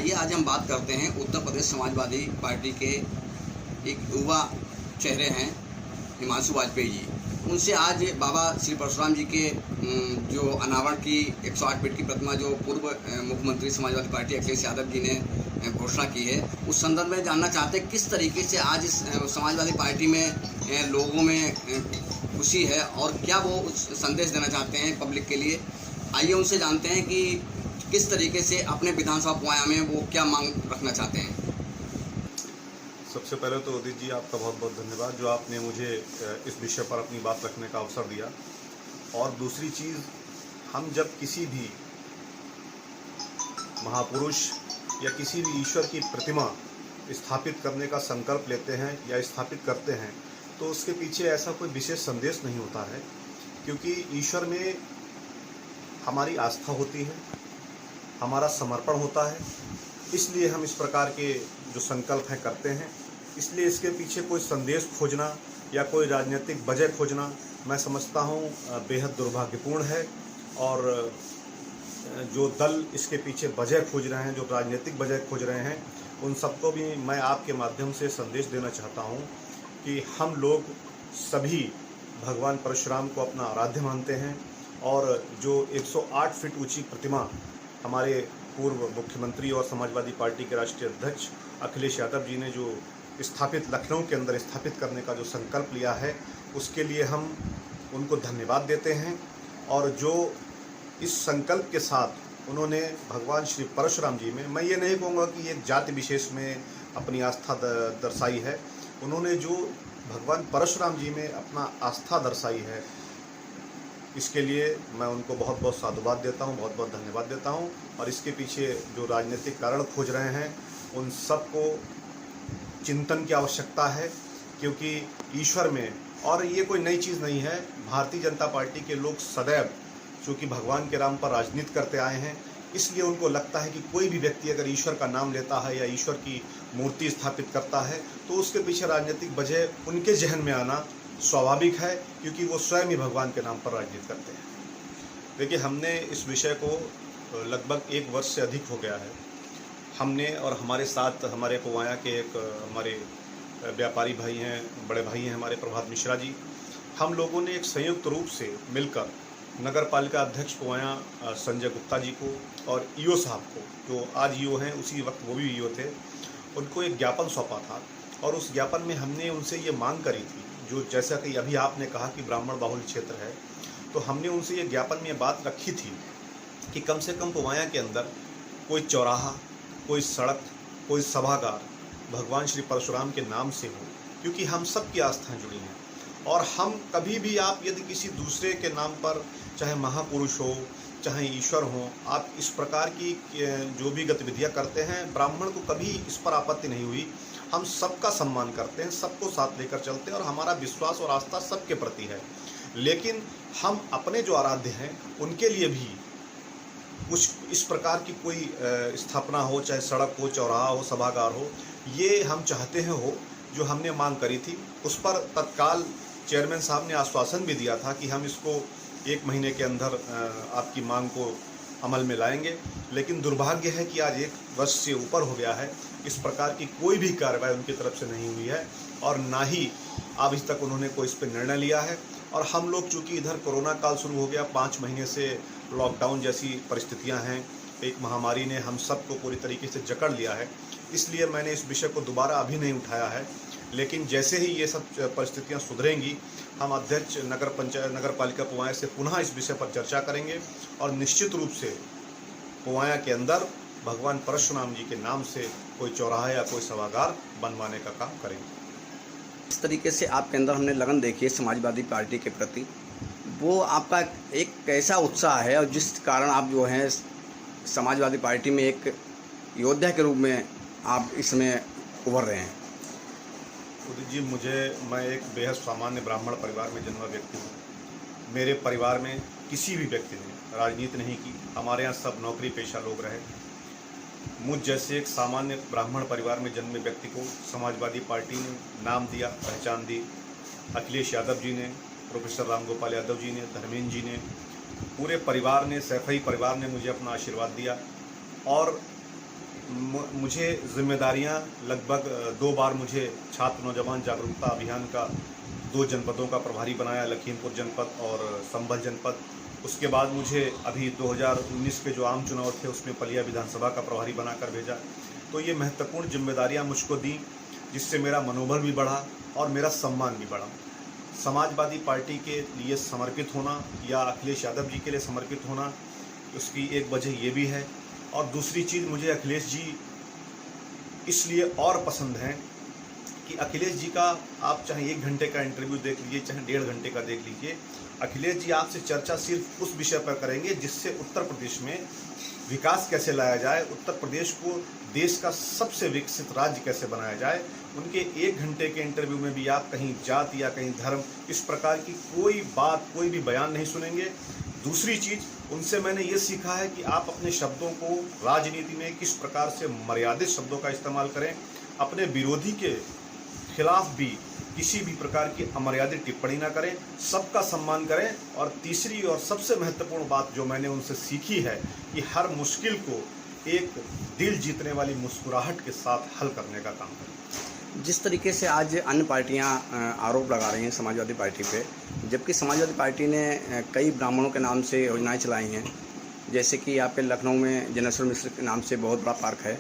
आइए आज हम बात करते हैं उत्तर प्रदेश समाजवादी पार्टी के एक युवा चेहरे हैं हिमांशु वाजपेयी जी। उनसे आज बाबा श्री परशुराम जी के जो अनावरण की 108 फीट की प्रतिमा जो पूर्व मुख्यमंत्री समाजवादी पार्टी अखिलेश यादव जी ने घोषणा की है, उस संदर्भ में जानना चाहते हैं किस तरीके से आज इस समाजवादी पार्टी में लोगों में खुशी है और क्या वो संदेश देना चाहते हैं पब्लिक के लिए। आइए उनसे जानते हैं कि किस तरीके से अपने विधानसभा पुआया में वो क्या मांग रखना चाहते हैं। सबसे पहले तो उदित जी आपका बहुत बहुत धन्यवाद जो आपने मुझे इस विषय पर अपनी बात रखने का अवसर दिया। और दूसरी चीज़, हम जब किसी भी महापुरुष या किसी भी ईश्वर की प्रतिमा स्थापित करने का संकल्प लेते हैं या स्थापित करते हैं तो उसके पीछे ऐसा कोई विशेष संदेश नहीं होता है, क्योंकि ईश्वर में हमारी आस्था होती है, हमारा समर्पण होता है, इसलिए हम इस प्रकार के जो संकल्प हैं करते हैं। इसलिए इसके पीछे कोई संदेश खोजना या कोई राजनीतिक वजह खोजना मैं समझता हूँ बेहद दुर्भाग्यपूर्ण है। और जो दल इसके पीछे वजह खोज रहे हैं, जो राजनीतिक वजह खोज रहे हैं, उन सबको भी मैं आपके माध्यम से संदेश देना चाहता हूँ कि हम लोग सभी भगवान परशुराम को अपना आराध्य मानते हैं। और जो 108 फीट ऊंची प्रतिमा हमारे पूर्व मुख्यमंत्री और समाजवादी पार्टी के राष्ट्रीय अध्यक्ष अखिलेश यादव जी ने जो स्थापित लखनऊ के अंदर स्थापित करने का जो संकल्प लिया है, उसके लिए हम उनको धन्यवाद देते हैं। और जो इस संकल्प के साथ उन्होंने भगवान श्री परशुराम जी में, मैं ये नहीं कहूँगा कि एक जाति विशेष में अपनी आस्था दर्शाई है, उन्होंने जो भगवान परशुराम जी में अपना आस्था दर्शाई है, इसके लिए मैं उनको बहुत बहुत साधुवाद देता हूँ, बहुत बहुत धन्यवाद देता हूँ। और इसके पीछे जो राजनीतिक कारण खोज रहे हैं उन सबको चिंतन की आवश्यकता है, क्योंकि ईश्वर में, और ये कोई नई चीज़ नहीं है, भारतीय जनता पार्टी के लोग सदैव चूँकि भगवान के नाम पर राजनीति करते आए हैं, इसलिए उनको लगता है कि कोई भी व्यक्ति अगर ईश्वर का नाम लेता है या ईश्वर की मूर्ति स्थापित करता है तो उसके पीछे राजनीतिक वजह उनके जहन में आना स्वाभाविक है, क्योंकि वो स्वयं ही भगवान के नाम पर राजनीति करते हैं। देखिए, हमने इस विषय को लगभग 1 वर्ष से अधिक हो गया है, हमने और हमारे साथ हमारे पुआया के एक हमारे व्यापारी भाई हैं, बड़े भाई हैं हमारे प्रभात मिश्रा जी, हम लोगों ने एक संयुक्त रूप से मिलकर नगर पालिका अध्यक्ष पुआया संजय गुप्ता जी को और ईओ साहब को, जो आज ईओ हैं, उसी वक्त वो भी ईओ थे, उनको एक ज्ञापन सौंपा था। और उस ज्ञापन में हमने उनसे ये मांग करी थी, जो जैसा कि अभी आपने कहा कि ब्राह्मण बाहुल क्षेत्र है, तो हमने उनसे ये ज्ञापन में बात रखी थी कि कम से कम पुआया के अंदर कोई चौराहा, कोई सड़क, कोई सभागार भगवान श्री परशुराम के नाम से हो, क्योंकि हम सब की आस्थाएं जुड़ी हैं। और हम कभी भी, आप यदि किसी दूसरे के नाम पर, चाहे महापुरुष हो चाहे ईश्वर हो, आप इस प्रकार की जो भी गतिविधियां करते हैं, ब्राह्मण को कभी इस पर आपत्ति नहीं हुई। हम सबका सम्मान करते हैं, सबको साथ लेकर चलते हैं और हमारा विश्वास और आस्था सबके प्रति है। लेकिन हम अपने जो आराध्य हैं उनके लिए भी कुछ इस प्रकार की कोई स्थापना हो, चाहे सड़क हो, चौराहा हो, सभागार हो, ये हम चाहते हैं हो। जो हमने मांग करी थी उस पर तत्काल चेयरमैन साहब ने आश्वासन भी दिया था कि हम इसको 1 महीने के अंदर आपकी मांग को अमल में लाएंगे। लेकिन दुर्भाग्य है कि आज 1 वर्ष से ऊपर हो गया है, इस प्रकार की कोई भी कार्रवाई उनकी तरफ से नहीं हुई है और ना ही अभी तक उन्होंने कोई इस पर निर्णय लिया है। और हम लोग चूँकि इधर कोरोना काल शुरू हो गया, 5 महीने से लॉकडाउन जैसी परिस्थितियां हैं, एक महामारी ने हम सबको पूरी तरीके से जकड़ लिया है, इसलिए मैंने इस विषय को दोबारा अभी नहीं उठाया है। लेकिन जैसे ही ये सब परिस्थितियां सुधरेंगी, हम अध्यक्ष नगर पालिका पुआया से पुनः इस विषय पर चर्चा करेंगे और निश्चित रूप से पुआया के अंदर भगवान परशुराम जी के नाम से कोई चौराहा या कोई सभागार बनवाने का काम करेंगे। इस तरीके से आपके अंदर हमने लगन देखी है समाजवादी पार्टी के प्रति, वो आपका एक कैसा उत्साह है और जिस कारण आप जो हैं समाजवादी पार्टी में एक योद्धा के रूप में आप इसमें उभर रहे हैं। उदित जी, मैं एक बेहद सामान्य ब्राह्मण परिवार में जन्मा व्यक्ति हूँ। मेरे परिवार में किसी भी व्यक्ति ने राजनीति नहीं की, हमारे यहाँ सब नौकरी पेशा लोग रहे। मुझ जैसे एक सामान्य ब्राह्मण परिवार में जन्मे व्यक्ति को समाजवादी पार्टी ने नाम दिया, पहचान दी। अखिलेश यादव जी ने, प्रोफेसर राम गोपाल यादव जी ने, धर्मेंद्र जी ने, पूरे परिवार ने, सैफई परिवार ने मुझे अपना आशीर्वाद दिया। और मुझे जिम्मेदारियां लगभग 2 बार मुझे छात्र नौजवान जागरूकता अभियान का 2 जनपदों का प्रभारी बनाया, लखीमपुर जनपद और संभल जनपद। उसके बाद मुझे अभी 2019 के जो आम चुनाव थे उसमें पलिया विधानसभा का प्रभारी बनाकर भेजा। तो ये महत्वपूर्ण जिम्मेदारियां मुझको दी, जिससे मेरा मनोबल भी बढ़ा और मेरा सम्मान भी बढ़ा। समाजवादी पार्टी के लिए समर्पित होना या अखिलेश यादव जी के लिए समर्पित होना, उसकी एक वजह ये भी है। और दूसरी चीज़, मुझे अखिलेश जी इसलिए और पसंद हैं कि अखिलेश जी का आप चाहे 1 घंटे का इंटरव्यू देख लीजिए, चाहे 1.5 घंटे का देख लीजिए, अखिलेश जी आपसे चर्चा सिर्फ उस विषय पर करेंगे जिससे उत्तर प्रदेश में विकास कैसे लाया जाए, उत्तर प्रदेश को देश का सबसे विकसित राज्य कैसे बनाया जाए। उनके 1 घंटे के इंटरव्यू में भी आप कहीं जाति या कहीं धर्म इस प्रकार की कोई बात, कोई भी बयान नहीं सुनेंगे। दूसरी चीज़, उनसे मैंने ये सीखा है कि आप अपने शब्दों को राजनीति में किस प्रकार से मर्यादित शब्दों का इस्तेमाल करें, अपने विरोधी के खिलाफ भी किसी भी प्रकार की अमर्यादित टिप्पणी ना करें, सबका सम्मान करें। और तीसरी और सबसे महत्वपूर्ण बात जो मैंने उनसे सीखी है कि हर मुश्किल को एक दिल जीतने वाली मुस्कुराहट के साथ हल करने का काम करें। जिस तरीके से आज अन्य पार्टियां आरोप लगा रही हैं समाजवादी पार्टी पे, जबकि समाजवादी पार्टी ने कई ब्राह्मणों के नाम से योजनाएं चलाई हैं, जैसे कि आपके लखनऊ में जनेश्वर मिश्र के नाम से बहुत बड़ा पार्क है,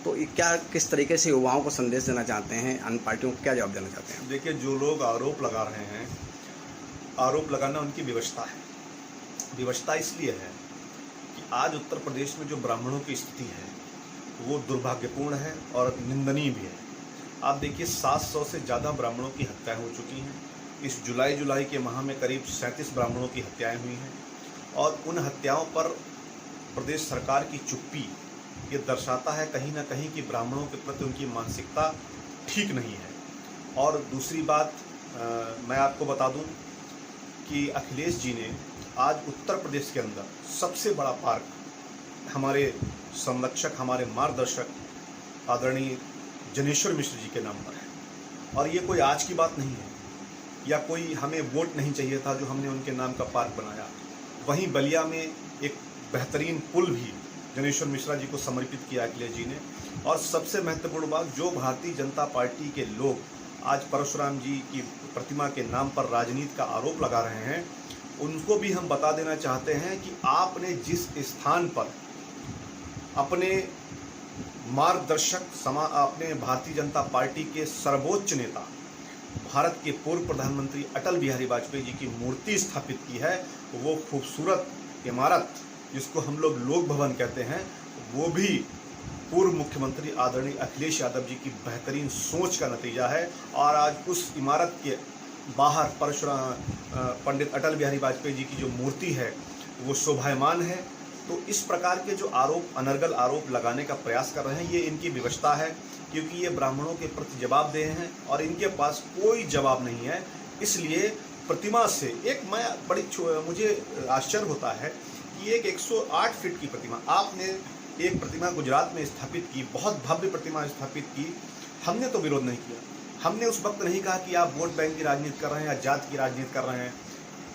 तो क्या किस तरीके से युवाओं को संदेश देना चाहते हैं, अन्य पार्टियों को क्या जवाब देना चाहते हैं? देखिए, जो लोग आरोप लगा रहे हैं, आरोप लगाना उनकी विवशता है। विवशता इसलिए है कि आज उत्तर प्रदेश में जो ब्राह्मणों की स्थिति है वो दुर्भाग्यपूर्ण है और निंदनीय भी है। आप देखिए, 700 से ज़्यादा ब्राह्मणों की हत्याएं हो चुकी हैं। इस जुलाई के माह में करीब 37 ब्राह्मणों की हत्याएं हुई हैं और उन हत्याओं पर प्रदेश सरकार की चुप्पी ये दर्शाता है कहीं ना कहीं कि ब्राह्मणों के प्रति उनकी मानसिकता ठीक नहीं है। और दूसरी बात, मैं आपको बता दूं कि अखिलेश जी ने आज उत्तर प्रदेश के अंदर सबसे बड़ा पार्क हमारे संरक्षक, हमारे मार्गदर्शक आदरणीय जनेश्वर मिश्र जी के नाम पर है। और ये कोई आज की बात नहीं है या कोई हमें वोट नहीं चाहिए था जो हमने उनके नाम का पार्क बनाया। वहीं बलिया में एक बेहतरीन पुल भी जनेश्वर मिश्रा जी को समर्पित किया अखिलेश जी ने। और सबसे महत्वपूर्ण बात, जो भारतीय जनता पार्टी के लोग आज परशुराम जी की प्रतिमा के नाम पर राजनीति का आरोप लगा रहे हैं, उनको भी हम बता देना चाहते हैं कि आपने जिस स्थान पर अपने मार्गदर्शक अपने भारतीय जनता पार्टी के सर्वोच्च नेता, भारत के पूर्व प्रधानमंत्री अटल बिहारी वाजपेयी जी की मूर्ति स्थापित की है, वो खूबसूरत इमारत जिसको हम लोग लोक भवन कहते हैं, वो भी पूर्व मुख्यमंत्री आदरणीय अखिलेश यादव जी की बेहतरीन सोच का नतीजा है। और आज उस इमारत के बाहर परशुराम पंडित अटल बिहारी वाजपेयी जी की जो मूर्ति है वो शोभायमान है। तो इस प्रकार के जो आरोप, अनर्गल आरोप लगाने का प्रयास कर रहे हैं, ये इनकी विवशता है, क्योंकि ये ब्राह्मणों के प्रति जवाबदेह हैं और इनके पास कोई जवाब नहीं है। इसलिए प्रतिमा से मुझे आश्चर्य होता है कि एक 108 फीट की प्रतिमा, आपने एक प्रतिमा गुजरात में स्थापित की, बहुत भव्य प्रतिमा स्थापित की, हमने तो विरोध नहीं किया। हमने उस वक्त नहीं कहा कि आप वोट बैंक की राजनीति कर रहे हैं या जात की राजनीति कर रहे हैं।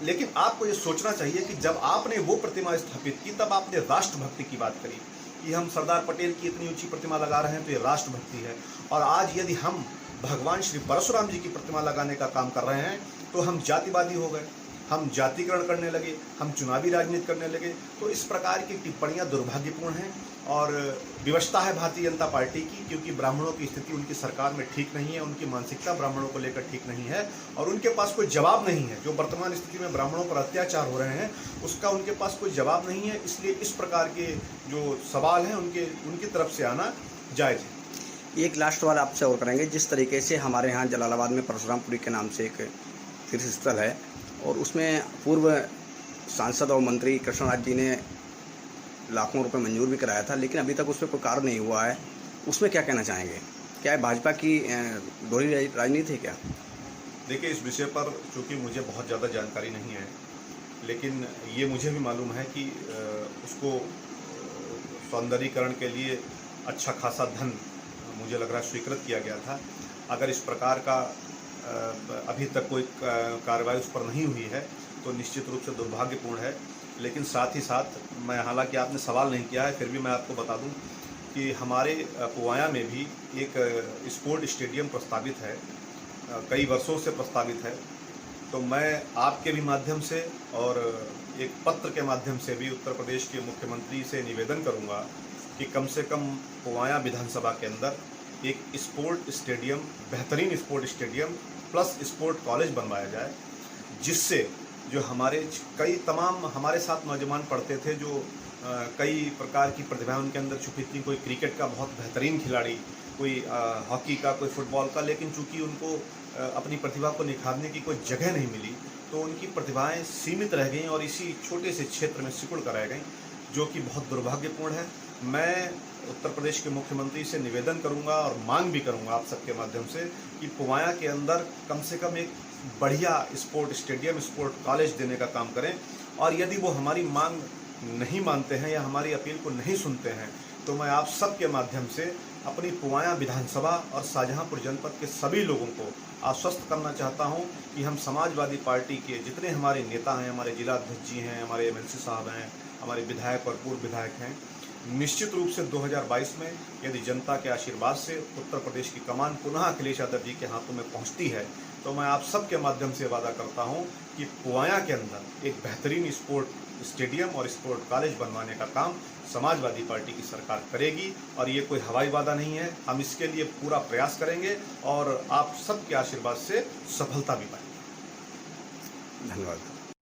लेकिन आपको ये सोचना चाहिए कि जब आपने वो प्रतिमा स्थापित की तब आपने राष्ट्रभक्ति की बात करी कि हम सरदार पटेल की इतनी ऊंची प्रतिमा लगा रहे हैं तो ये राष्ट्रभक्ति है। और आज यदि हम भगवान श्री परशुराम जी की प्रतिमा लगाने का काम कर रहे हैं तो हम जातिवादी हो गए, हम जातिकरण करने लगे, हम चुनावी राजनीति करने लगे। तो इस प्रकार की टिप्पणियां दुर्भाग्यपूर्ण हैं और विवशता है भारतीय जनता पार्टी की, क्योंकि ब्राह्मणों की स्थिति उनकी सरकार में ठीक नहीं है, उनकी मानसिकता ब्राह्मणों को लेकर ठीक नहीं है और उनके पास कोई जवाब नहीं है। जो वर्तमान स्थिति में ब्राह्मणों पर अत्याचार हो रहे हैं उसका उनके पास कोई जवाब नहीं है। इसलिए इस प्रकार के जो सवाल हैं उनकी तरफ से आना जायज़ है। एक लास्ट सवाल आपसे और करेंगे। जिस तरीके से हमारे यहाँ जलालाबाद में परशुरामपुरी के नाम से एक तीर्थ स्थल है और उसमें पूर्व सांसद और मंत्री कृष्णराज जी ने लाखों रुपए मंजूर भी कराया था, लेकिन अभी तक उस पर कोई कार्य नहीं हुआ है, उसमें क्या कहना चाहेंगे? क्या है भाजपा की दोहरी राजनीति है क्या? देखिए, इस विषय पर चूँकि मुझे बहुत ज़्यादा जानकारी नहीं है, लेकिन ये मुझे भी मालूम है कि उसको सौंदर्यीकरण के लिए अच्छा खासा धन मुझे लग रहा है स्वीकृत किया गया था। अगर इस प्रकार का अभी तक कोई कार्रवाई उस पर नहीं हुई है तो निश्चित रूप से दुर्भाग्यपूर्ण है। लेकिन साथ ही साथ मैं, हालांकि आपने सवाल नहीं किया है, फिर भी मैं आपको बता दूं कि हमारे पुवाया में भी एक स्पोर्ट स्टेडियम प्रस्तावित है, कई वर्षों से प्रस्तावित है। तो मैं आपके भी माध्यम से और एक पत्र के माध्यम से भी उत्तर प्रदेश के मुख्यमंत्री से निवेदन करूंगा कि कम से कम पुवाया विधानसभा के अंदर एक स्पोर्ट स्टेडियम, बेहतरीन sport stadium plus sport college बनवाया जाए, जिससे जो कई तमाम हमारे साथ नौजवान पढ़ते थे, जो कई प्रकार की प्रतिभा उनके अंदर छुपी थी। कोई क्रिकेट का बहुत बेहतरीन खिलाड़ी, कोई हॉकी का, कोई फुटबॉल का, लेकिन चूंकि उनको अपनी प्रतिभा को निखारने की कोई जगह नहीं मिली, तो उनकी प्रतिभाएं सीमित रह गईं और इसी छोटे से क्षेत्र में सिकुड़ कर रह गईं, जो कि बहुत दुर्भाग्यपूर्ण है। मैं उत्तर प्रदेश के मुख्यमंत्री से निवेदन करूंगा और मांग भी करूंगा आप सबके माध्यम से कि पुवाया के अंदर कम से कम एक बढ़िया स्पोर्ट स्टेडियम, स्पोर्ट कॉलेज देने का काम करें। और यदि वो हमारी मांग नहीं मानते हैं या हमारी अपील को नहीं सुनते हैं, तो मैं आप सब के माध्यम से अपनी पुवाया विधानसभा और शाहजहांपुर जनपद के सभी लोगों को आश्वस्त करना चाहता हूं कि हम समाजवादी पार्टी के जितने हमारे नेता हैं, हमारे जिलाध्यक्ष जी हैं, हमारे एमएलसी साहब हैं, हमारे विधायक और पूर्व विधायक हैं, निश्चित रूप से 2022 में यदि जनता के आशीर्वाद से उत्तर प्रदेश की कमान पुनः अखिलेश यादव जी के हाथों में पहुंचती है, तो मैं आप सब के माध्यम से वादा करता हूं कि पुवाया के अंदर एक बेहतरीन स्पोर्ट स्टेडियम और स्पोर्ट कॉलेज बनवाने का काम समाजवादी पार्टी की सरकार करेगी। और ये कोई हवाई वादा नहीं है, हम इसके लिए पूरा प्रयास करेंगे और आप सब के आशीर्वाद से सफलता भी पाएंगे। धन्यवाद।